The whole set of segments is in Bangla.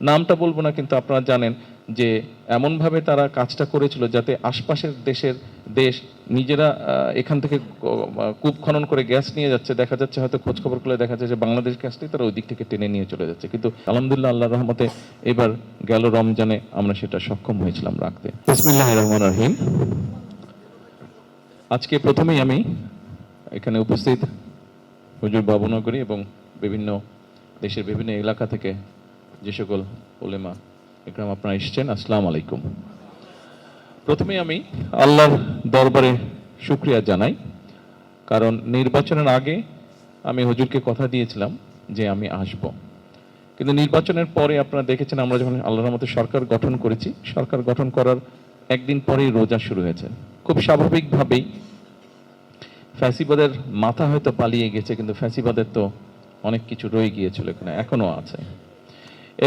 নামটা বলবো না, কিন্তু আপনারা জানেন যে এমনভাবে তারা কাজটা করেছিল যাতে আশপাশের দেশ নিজেরা এখান থেকে কূপ খনন করে গ্যাস নিয়ে যাচ্ছে, দেখা যাচ্ছে হয়তো খোঁজ খবর করলে দেখা যাচ্ছে যে বাংলাদেশ গ্যাসটাই তারা ওই দিক থেকে টেনে নিয়ে চলে যাচ্ছে। কিন্তু আলহামদুলিল্লাহ, আল্লাহর রহমতে এবার গেল রমজানে আমরা সেটা সক্ষম হয়েছিলাম রাখতে। বিসমিল্লাহির রহমানির রহিম। আজকে প্রথমেই আমি এখানে উপস্থিত হুজুর বাবুনগরী এবং বিভিন্ন দেশের বিভিন্ন এলাকা থেকে যে সকল উলেমা একরাম আপনারা এসেছেন, আসসালামু আলাইকুম। প্রথমেই আমি আল্লাহর দরবারে শুকরিয়া জানাই, কারণ নির্বাচনের আগে আমি হুজুরকে কথা দিয়েছিলাম যে আমি আসব, কিন্তু নির্বাচনের পরে আপনারা দেখেছেন আমরা যখন আল্লাহর রহমতে সরকার গঠন করেছি, সরকার গঠন করার একদিন পরেই রোজা শুরু হয়েছে। খুব স্বাভাবিকভাবেই ফ্যাসিবাদের মাথা হয়তো পালিয়ে গেছে, কিন্তু ফ্যাসিবাদের তো অনেক কিছু রয়ে গিয়েছিল, এখানে এখনো আছে।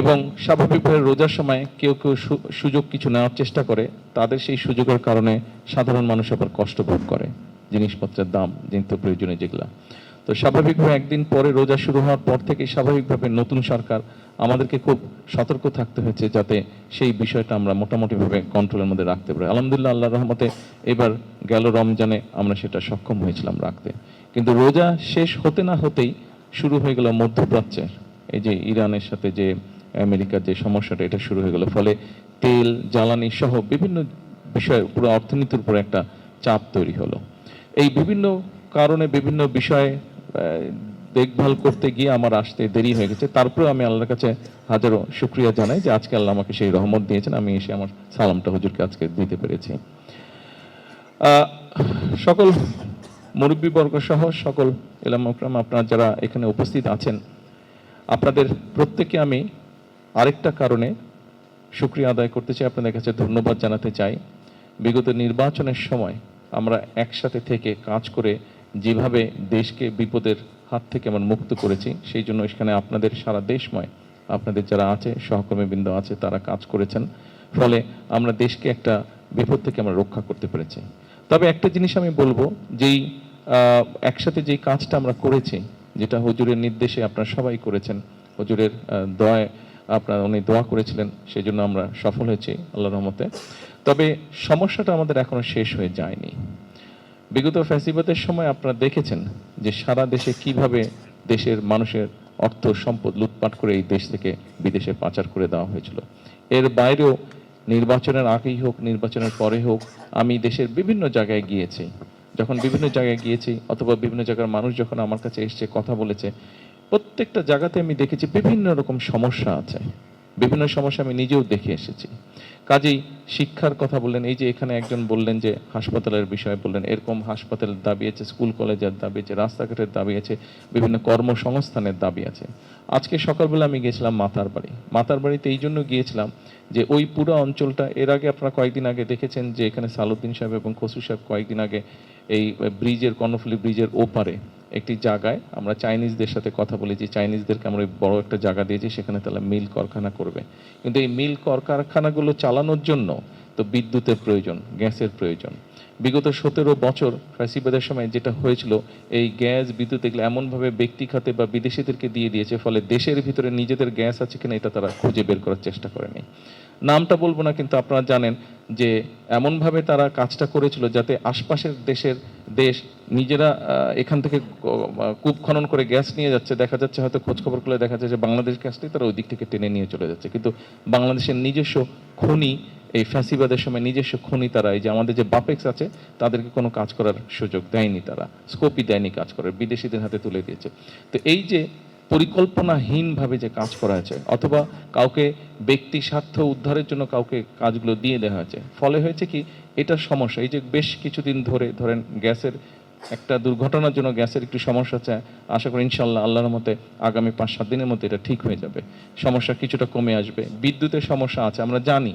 এবং স্বাভাবিকভাবে রোজার সময় কেউ কেউ সুযোগ কিছু নেওয়ার চেষ্টা করে, তাদের সেই সুযোগের কারণে সাধারণ মানুষ আবার কষ্ট ভোগ করে, জিনিসপত্রের দাম নিত্য প্রয়োজনীয় যেগুলা। তো স্বাভাবিকভাবে একদিন পরে রোজা শুরু হওয়ার পর থেকে স্বাভাবিকভাবে নতুন সরকার আমাদেরকে খুব সতর্ক থাকতে হয়েছে যাতে সেই বিষয়টা আমরা মোটামুটিভাবে কন্ট্রোলের মধ্যে রাখতে পারি। আলহামদুলিল্লাহ, আল্লাহর রহমতে এবার গেল রমজানে আমরা সেটা সক্ষম হয়েছিলাম রাখতে। কিন্তু রোজা শেষ হতে না হতেই শুরু হয়ে গেল মধ্যপ্রাচ্যের এই যে ইরানের সাথে যে আমেরিকার যে সমস্যাটা, এটা শুরু হয়ে গেল। ফলে তেল জ্বালানি সহ বিভিন্ন বিষয়ে পুরো অর্থনীতির উপর একটা চাপ তৈরি হলো। এই বিভিন্ন কারণে বিভিন্ন বিষয়ে দেখভাল করতে গিয়ে আমার আসতে দেরি হয়ে গেছে। তারপরে আমি আল্লাহর কাছে হাজারো শুকরিয়া জানাই যে আজকে আল্লাহ আমাকে সেই রহমত দিয়েছেন, আমি এসে আমার সালামটা হুজুরকে আজকে দিতে পেরেছি। সকল মুরব্বীবর্গ সহ সকল ইলামা ইকরাম আপনারা যারা এখানে উপস্থিত আছেন, আপনাদের প্রত্যেককে আমি আরেকটা কারণে শুকরিয়া আদায় করতে চাই, আপনাদের কাছে ধন্যবাদ জানাতে চাই। বিগত নির্বাচনের সময় আমরা একসাথে থেকে কাজ করে যেভাবে দেশকে বিপদের হাত থেকে আমরা মুক্ত করেছি, সেই জন্য এখানে আপনাদের সারা দেশময় আপনাদের যারা আছে সহকর্মীবৃন্দ আছে তারা কাজ করেছেন, ফলে আমরা দেশকে একটা বিপদ থেকে আমরা রক্ষা করতে পেরেছি। তবে একটা জিনিস আমি বলবো, যেই একসাথে যেই কাজটা আমরা করেছি, যেটা হুজুরের নির্দেশে আপনারা সবাই করেছেন, হুজুরের দোয়ায় আপনারা উনি দোয়া করেছিলেন, সেই জন্য আমরা সফল হয়েছি আল্লাহর রহমতে। তবে সমস্যাটা আমাদের এখনো শেষ হয়ে যায়নি। বিগত ফ্যাসিবাদের সময় আপনারা দেখেছেন যে সারা দেশে কিভাবে দেশের মানুষের অর্থ সম্পদ লুটপাট করে এই দেশ থেকে বিদেশে পাচার করে দেওয়া হয়েছিল। এর বাইরেও নির্বাচনের আগেই হোক নির্বাচনের পরে হোক, আমি দেশের বিভিন্ন জায়গায় গিয়েছি। যখন বিভিন্ন জায়গায় গিয়েছি অথবা বিভিন্ন জায়গার মানুষ যখন আমার কাছে এসছে কথা বলেছে, প্রত্যেকটা জায়গাতে আমি দেখেছি বিভিন্ন রকম সমস্যা আছে, বিভিন্ন সমস্যা আমি নিজেও দেখে এসেছি। কাজেই শিক্ষার কথা বললেন, এই যে এখানে একজন বললেন যে হাসপাতালের বিষয়ে বললেন, এরকম হাসপাতালের দাবি আছে, স্কুল কলেজের দাবি আছে, রাস্তাঘাটের দাবি আছে, বিভিন্ন কর্মসংস্থানের দাবি আছে। আজকে সকালবেলা আমি গিয়েছিলাম মাতার বাড়িতে এই জন্য গিয়েছিলাম যে ওই পুরো অঞ্চলটা, এর আগে আপনারা কয়েকদিন আগে দেখেছেন যে এখানে সালুদ্দিন সাহেব এবং খসরু সাহেব কয়েকদিন আগে এই ব্রিজের কর্ণফুলী ব্রিজের ওপারে একটি জায়গায় আমরা চাইনিজদের সাথে কথা বলেছি, চাইনিজদেরকে আমরা বড় একটা জায়গা দিয়েছি, সেখানে তারা মিল কারখানা করবে। কিন্তু এই মিল কারখানাগুলো চালানোর জন্য তো বিদ্যুতের প্রয়োজন, গ্যাসের প্রয়োজন। বিগত 17 বছর ফ্যাসিবাদের সময় যেটা হয়েছিল, এই গ্যাস বিদ্যুৎ এগুলো এমনভাবে ব্যক্তি খাতে বা বিদেশিদেরকে দিয়ে দিয়েছে, ফলে দেশের ভিতরে নিজেদের গ্যাস আছে কিনা এটা তারা খুঁজে বের করার চেষ্টা করেনি। নামটা বলবো না, কিন্তু আপনারা জানেন যে এমনভাবে তারা কাজটা করেছিল যাতে আশপাশের দেশ নিজেরা এখান থেকে কূপ খনন করে গ্যাস নিয়ে যাচ্ছে, দেখা যাচ্ছে হয়তো খোঁজ খবর করলে দেখা যাচ্ছে যে বাংলাদেশ গ্যাসটাই তারা ওই দিক থেকে টেনে নিয়ে চলে যাচ্ছে। কিন্তু বাংলাদেশের নিজস্ব খনি, এই ফ্যাসিবাদের সময় নিজস্ব খনি তারা, এই যে আমাদের যে বাপেক্স আছে, তাদেরকে কোনো কাজ করার সুযোগ দেয়নি, তারা স্কোপই দেয়নি কাজ করার, বিদেশিদের হাতে তুলে দিয়েছে। তো এই যে পরিকল্পনাহীনভাবে যে কাজ করা হয়েছে, অথবা কাউকে ব্যক্তি স্বার্থ উদ্ধারের জন্য কাউকে কাজগুলো দিয়ে দেওয়া হয়েছে, ফলে হয়েছে কি এটার সমস্যা। এই যে বেশ কিছুদিন ধরে ধরেন গ্যাসের একটা দুর্ঘটনার জন্য গ্যাসের একটু সমস্যা আছে, আশা করি ইনশাল্লাহ আল্লাহর মতে আগামী 5-7 দিনের মধ্যে এটা ঠিক হয়ে যাবে, সমস্যা কিছুটা কমে আসবে। বিদ্যুতের সমস্যা আছে আমরা জানি,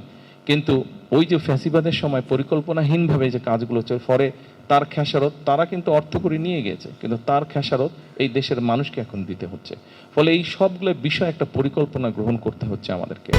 কিন্তু ওই যে ফ্যাসিবাদের সময় পরিকল্পনাহীনভাবে যে কাজগুলো হচ্ছে, ফলে তার খেসারত তারা কিন্তু অর্থ করে নিয়ে গেছে, কিন্তু তার খেসারত এই দেশের মানুষকে এখন দিতে হচ্ছে। ফলে এই সবগুলো বিষয় একটা পরিকল্পনা গ্রহণ করতে হচ্ছে আমাদেরকে।